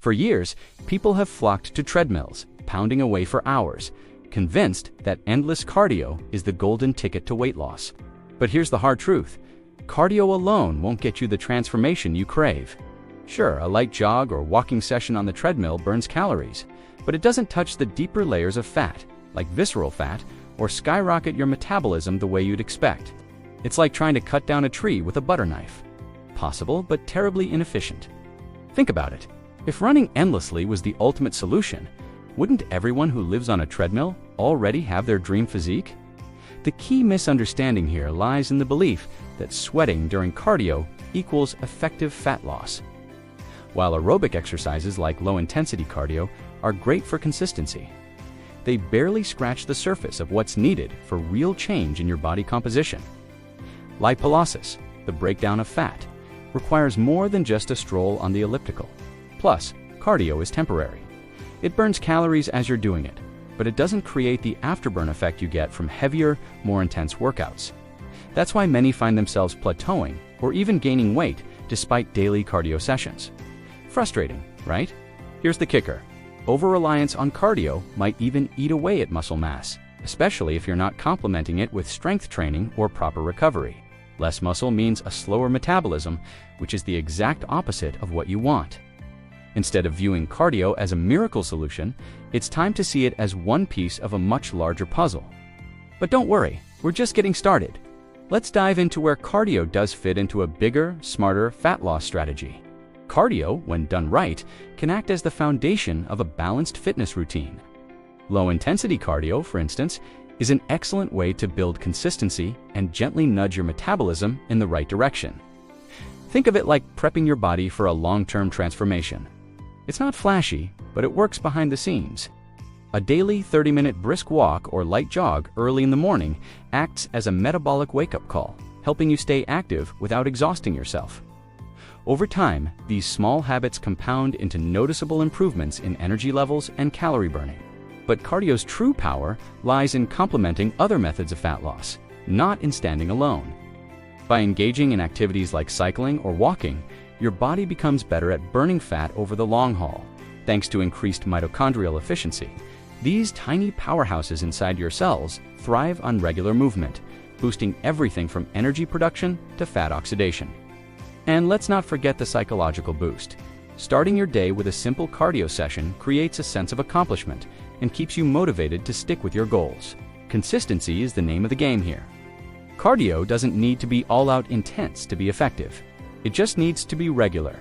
For years, people have flocked to treadmills, pounding away for hours, convinced that endless cardio is the golden ticket to weight loss. But here's the hard truth. Cardio alone won't get you the transformation you crave. Sure, a light jog or walking session on the treadmill burns calories, but it doesn't touch the deeper layers of fat, like visceral fat, or skyrocket your metabolism the way you'd expect. It's like trying to cut down a tree with a butter knife. Possible, but terribly inefficient. Think about it. If running endlessly was the ultimate solution, wouldn't everyone who lives on a treadmill already have their dream physique? The key misunderstanding here lies in the belief that sweating during cardio equals effective fat loss. While aerobic exercises like low-intensity cardio are great for consistency, they barely scratch the surface of what's needed for real change in your body composition. Lipolysis, the breakdown of fat, requires more than just a stroll on the elliptical. Plus, cardio is temporary. It burns calories as you're doing it, but it doesn't create the afterburn effect you get from heavier, more intense workouts. That's why many find themselves plateauing or even gaining weight despite daily cardio sessions. Frustrating, right? Here's the kicker. Over-reliance on cardio might even eat away at muscle mass, especially if you're not complementing it with strength training or proper recovery. Less muscle means a slower metabolism, which is the exact opposite of what you want. Instead of viewing cardio as a miracle solution, it's time to see it as one piece of a much larger puzzle. But don't worry, we're just getting started. Let's dive into where cardio does fit into a bigger, smarter fat loss strategy. Cardio, when done right, can act as the foundation of a balanced fitness routine. Low-intensity cardio, for instance, is an excellent way to build consistency and gently nudge your metabolism in the right direction. Think of it like prepping your body for a long-term transformation. It's not flashy, but it works behind the scenes. A daily 30-minute brisk walk or light jog early in the morning acts as a metabolic wake-up call, helping you stay active without exhausting yourself. Over time, these small habits compound into noticeable improvements in energy levels and calorie burning. But cardio's true power lies in complementing other methods of fat loss, not in standing alone. By engaging in activities like cycling or walking, your body becomes better at burning fat over the long haul, thanks to increased mitochondrial efficiency. These tiny powerhouses inside your cells thrive on regular movement, boosting everything from energy production to fat oxidation. And let's not forget the psychological boost. Starting your day with a simple cardio session creates a sense of accomplishment and keeps you motivated to stick with your goals. Consistency is the name of the game here. Cardio doesn't need to be all-out intense to be effective. It just needs to be regular.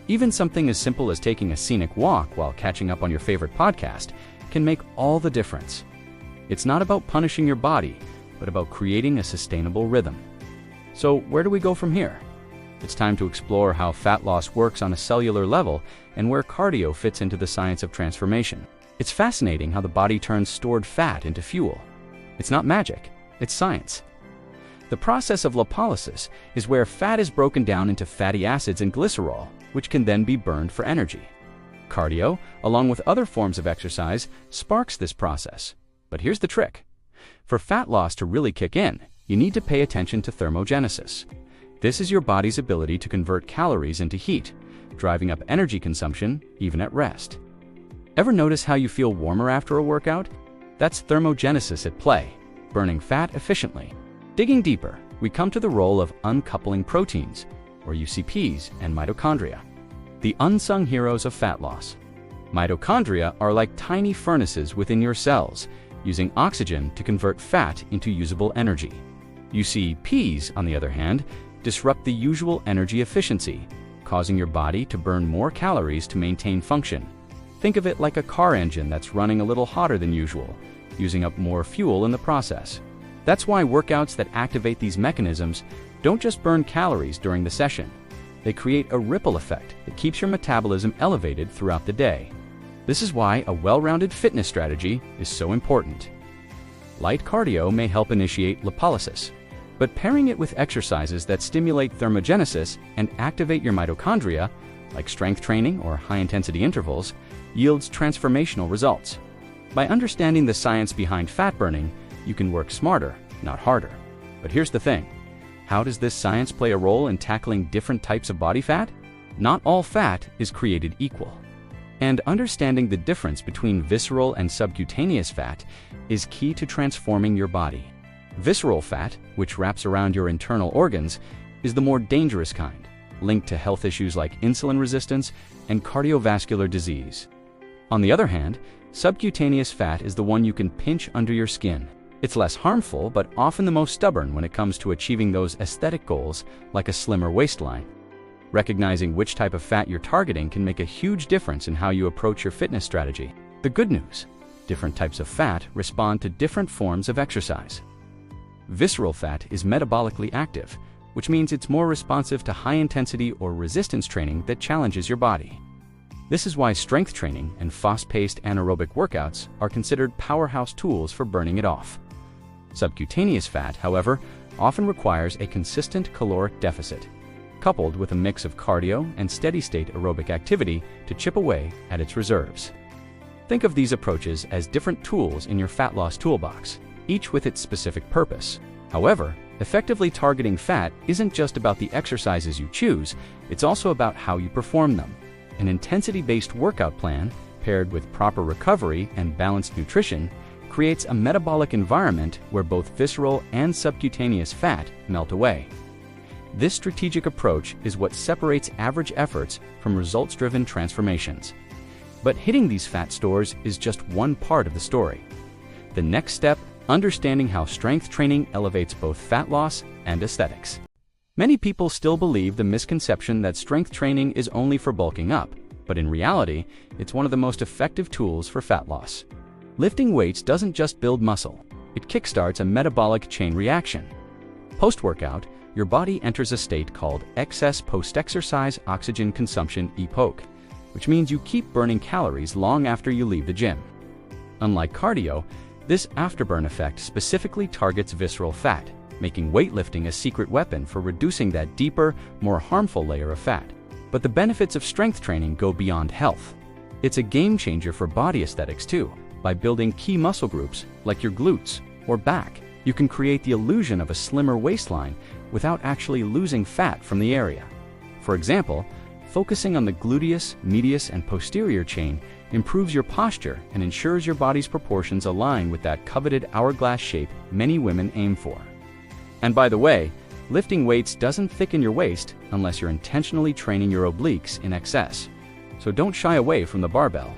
Even something as simple as taking a scenic walk while catching up on your favorite podcast can make all the difference. It's not about punishing your body, but about creating a sustainable rhythm. So where do we go from here? It's time to explore how fat loss works on a cellular level and where cardio fits into the science of transformation. It's fascinating how the body turns stored fat into fuel. It's not magic, it's science. The process of lipolysis is where fat is broken down into fatty acids and glycerol, which can then be burned for energy. Cardio, along with other forms of exercise, sparks this process. But here's the trick. For fat loss to really kick in, you need to pay attention to thermogenesis. This is your body's ability to convert calories into heat, driving up energy consumption even at rest. Ever notice how you feel warmer after a workout? That's thermogenesis at play, burning fat efficiently. Digging deeper, we come to the role of uncoupling proteins, or UCPs, and mitochondria, the unsung heroes of fat loss. Mitochondria are like tiny furnaces within your cells, using oxygen to convert fat into usable energy. UCPs, on the other hand, disrupt the usual energy efficiency, causing your body to burn more calories to maintain function. Think of it like a car engine that's running a little hotter than usual, using up more fuel in the process. That's why workouts that activate these mechanisms don't just burn calories during the session. They create a ripple effect that keeps your metabolism elevated throughout the day. This is why a well-rounded fitness strategy is so important. Light cardio may help initiate lipolysis, but pairing it with exercises that stimulate thermogenesis and activate your mitochondria, like strength training or high-intensity intervals, yields transformational results. By understanding the science behind fat burning, you can work smarter, not harder. But here's the thing. How does this science play a role in tackling different types of body fat? Not all fat is created equal. And understanding the difference between visceral and subcutaneous fat is key to transforming your body. Visceral fat, which wraps around your internal organs, is the more dangerous kind, linked to health issues like insulin resistance and cardiovascular disease. On the other hand, subcutaneous fat is the one you can pinch under your skin. It's less harmful, but often the most stubborn when it comes to achieving those aesthetic goals like a slimmer waistline. Recognizing which type of fat you're targeting can make a huge difference in how you approach your fitness strategy. The good news: different types of fat respond to different forms of exercise. Visceral fat is metabolically active, which means it's more responsive to high-intensity or resistance training that challenges your body. This is why strength training and fast-paced anaerobic workouts are considered powerhouse tools for burning it off. Subcutaneous fat, however, often requires a consistent caloric deficit, coupled with a mix of cardio and steady-state aerobic activity to chip away at its reserves. Think of these approaches as different tools in your fat loss toolbox, each with its specific purpose. However, effectively targeting fat isn't just about the exercises you choose, it's also about how you perform them. An intensity-based workout plan, paired with proper recovery and balanced nutrition, creates a metabolic environment where both visceral and subcutaneous fat melt away. This strategic approach is what separates average efforts from results-driven transformations. But hitting these fat stores is just one part of the story. The next step: understanding how strength training elevates both fat loss and aesthetics. Many people still believe the misconception that strength training is only for bulking up, but in reality, it's one of the most effective tools for fat loss. Lifting weights doesn't just build muscle, it kickstarts a metabolic chain reaction. Post-workout, your body enters a state called excess post-exercise oxygen consumption (EPOC), which means you keep burning calories long after you leave the gym. Unlike cardio, this afterburn effect specifically targets visceral fat, making weightlifting a secret weapon for reducing that deeper, more harmful layer of fat. But the benefits of strength training go beyond health. It's a game changer for body aesthetics too. By building key muscle groups like your glutes or back, you can create the illusion of a slimmer waistline without actually losing fat from the area. For example, focusing on the gluteus, medius, and posterior chain improves your posture and ensures your body's proportions align with that coveted hourglass shape many women aim for. And by the way, lifting weights doesn't thicken your waist unless you're intentionally training your obliques in excess. So don't shy away from the barbell.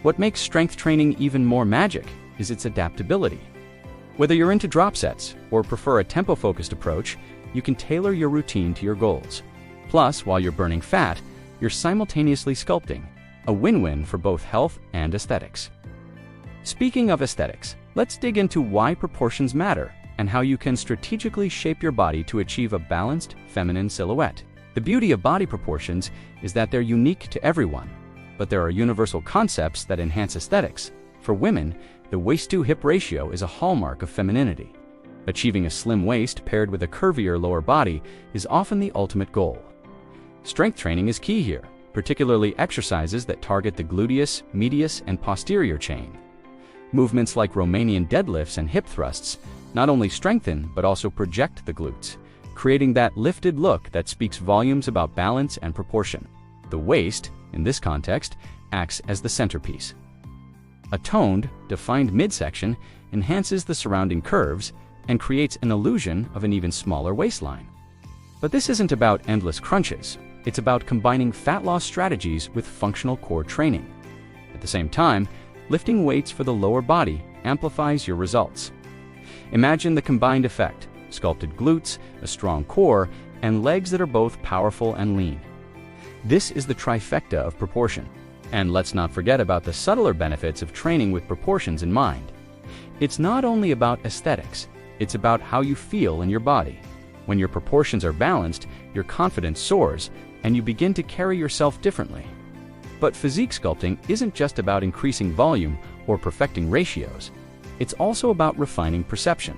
What makes strength training even more magic is its adaptability. Whether you're into drop sets or prefer a tempo-focused approach, you can tailor your routine to your goals. Plus, while you're burning fat, you're simultaneously sculpting, a win-win for both health and aesthetics. Speaking of aesthetics, let's dig into why proportions matter and how you can strategically shape your body to achieve a balanced, feminine silhouette. The beauty of body proportions is that they're unique to everyone, but there are universal concepts that enhance aesthetics. For women, the waist-to-hip ratio is a hallmark of femininity. Achieving a slim waist paired with a curvier lower body is often the ultimate goal. Strength training is key here, particularly exercises that target the gluteus, medius, and posterior chain. Movements like Romanian deadlifts and hip thrusts not only strengthen but also project the glutes, creating that lifted look that speaks volumes about balance and proportion. The waist, in this context, acts as the centerpiece. A toned, defined midsection enhances the surrounding curves and creates an illusion of an even smaller waistline. But this isn't about endless crunches. It's about combining fat loss strategies with functional core training. At the same time, lifting weights for the lower body amplifies your results. Imagine the combined effect: sculpted glutes, a strong core, and legs that are both powerful and lean. This is the trifecta of proportion. And let's not forget about the subtler benefits of training with proportions in mind. It's not only about aesthetics, it's about how you feel in your body. When your proportions are balanced, your confidence soars, and you begin to carry yourself differently. But physique sculpting isn't just about increasing volume or perfecting ratios. It's also about refining perception.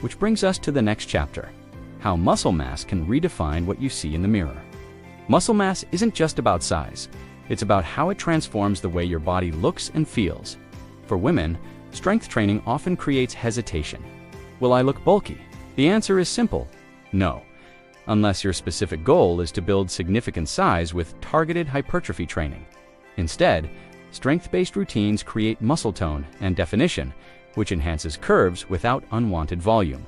Which brings us to the next chapter: how muscle mass can redefine what you see in the mirror. Muscle mass isn't just about size. It's about how it transforms the way your body looks and feels. For women, strength training often creates hesitation. Will I look bulky? The answer is simple: no. Unless your specific goal is to build significant size with targeted hypertrophy training. Instead, Strength-based routines create muscle tone and definition, which enhances curves without unwanted volume.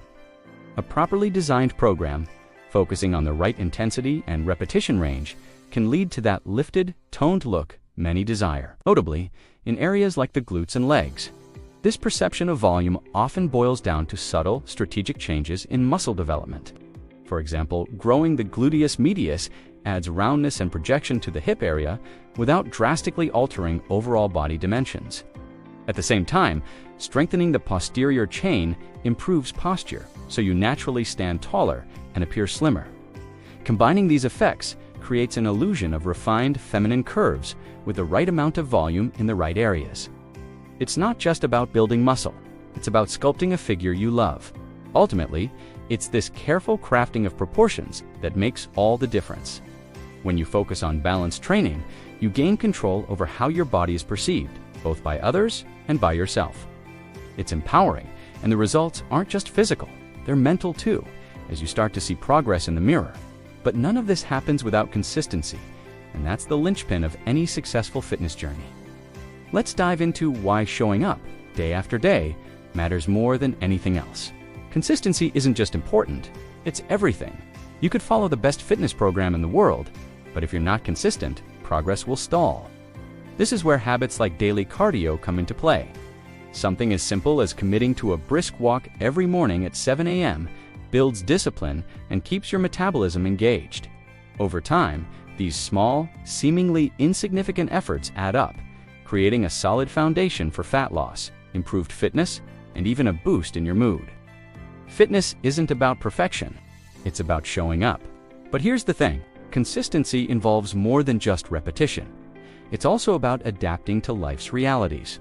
A properly designed program, focusing on the right intensity and repetition range, can lead to that lifted, toned look many desire. Notably, in areas like the glutes and legs, this perception of volume often boils down to subtle, strategic changes in muscle development. For example, growing the gluteus medius adds roundness and projection to the hip area without drastically altering overall body dimensions. At the same time, strengthening the posterior chain improves posture, so you naturally stand taller and appear slimmer. Combining these effects creates an illusion of refined feminine curves with the right amount of volume in the right areas. It's not just about building muscle, it's about sculpting a figure you love. Ultimately, it's this careful crafting of proportions that makes all the difference. When you focus on balanced training, you gain control over how your body is perceived, both by others and by yourself. It's empowering, and the results aren't just physical, they're mental too, as you start to see progress in the mirror. But none of this happens without consistency, and that's the linchpin of any successful fitness journey. Let's dive into why showing up, day after day, matters more than anything else. Consistency isn't just important, it's everything. You could follow the best fitness program in the world, but if you're not consistent, progress will stall. This is where habits like daily cardio come into play. Something as simple as committing to a brisk walk every morning at 7 a.m. builds discipline and keeps your metabolism engaged. Over time, these small, seemingly insignificant efforts add up, creating a solid foundation for fat loss, improved fitness, and even a boost in your mood. Fitness isn't about perfection, it's about showing up. But here's the thing, consistency involves more than just repetition. It's also about adapting to life's realities.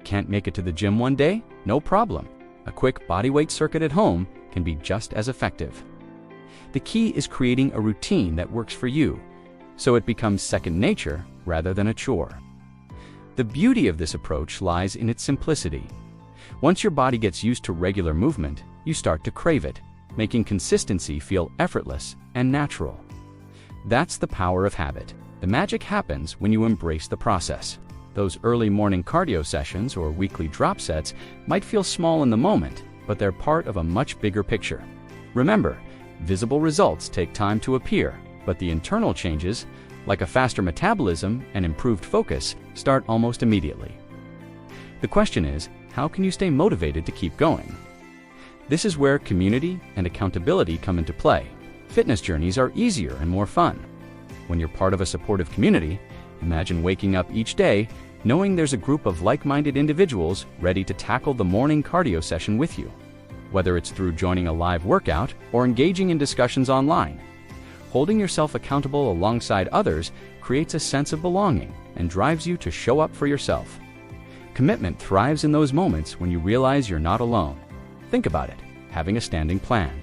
Can't make it to the gym one day? No problem. A quick bodyweight circuit at home can be just as effective. The key is creating a routine that works for you, so it becomes second nature rather than a chore. The beauty of this approach lies in its simplicity. Once your body gets used to regular movement, you start to crave it, making consistency feel effortless and natural. That's the power of habit. The magic happens when you embrace the process. Those early morning cardio sessions or weekly drop sets might feel small in the moment, but they're part of a much bigger picture. Remember, visible results take time to appear, but the internal changes, like a faster metabolism and improved focus, start almost immediately. The question is, how can you stay motivated to keep going? This is where community and accountability come into play. Fitness journeys are easier and more fun. When you're part of a supportive community, imagine waking up each day knowing there's a group of like-minded individuals ready to tackle the morning cardio session with you. Whether it's through joining a live workout or engaging in discussions online, holding yourself accountable alongside others creates a sense of belonging and drives you to show up for yourself. Commitment thrives in those moments when you realize you're not alone. Think about it, having a standing plan.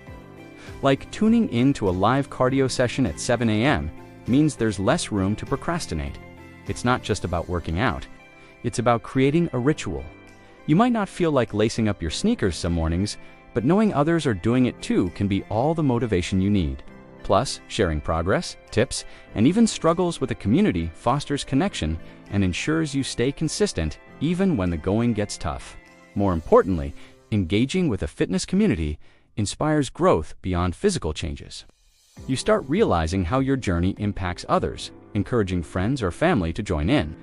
Like tuning in to a live cardio session at 7 a.m. means there's less room to procrastinate. It's not just about working out, it's about creating a ritual. You might not feel like lacing up your sneakers some mornings, but knowing others are doing it too can be all the motivation you need. Plus, sharing progress, tips, and even struggles with a community fosters connection and ensures you stay consistent even when the going gets tough. More importantly, engaging with a fitness community inspires growth beyond physical changes. You start realizing how your journey impacts others, encouraging friends or family to join in.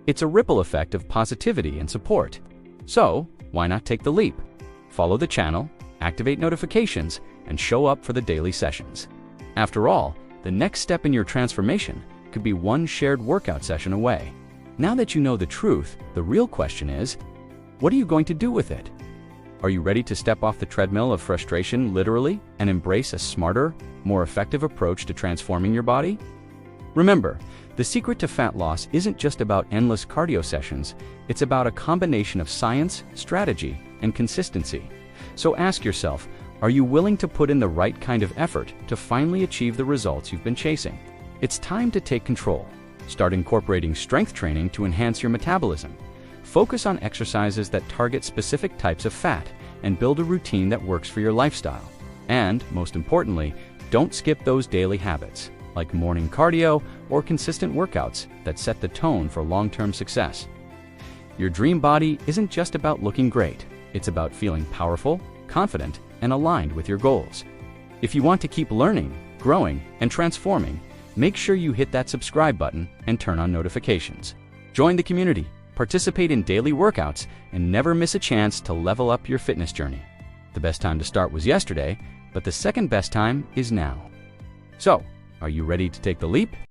It's a ripple effect of positivity and support. So, why not take the leap? Follow the channel, activate notifications, and show up for the daily sessions. After all, the next step in your transformation could be one shared workout session away. Now that you know the truth, the real question is, what are you going to do with it? Are you ready to step off the treadmill of frustration literally and embrace a smarter, more effective approach to transforming your body? Remember, the secret to fat loss isn't just about endless cardio sessions, it's about a combination of science, strategy, and consistency. So ask yourself, are you willing to put in the right kind of effort to finally achieve the results you've been chasing? It's time to take control. Start incorporating strength training to enhance your metabolism. Focus on exercises that target specific types of fat and build a routine that works for your lifestyle. And, most importantly, don't skip those daily habits. like morning cardio or consistent workouts that set the tone for long-term success. Your dream body isn't just about looking great, it's about feeling powerful, confident, and aligned with your goals. If you want to keep learning, growing, and transforming, make sure you hit that subscribe button and turn on notifications. Join the community, participate in daily workouts, and never miss a chance to level up your fitness journey. The best time to start was yesterday, but the second best time is now. So, are you ready to take the leap?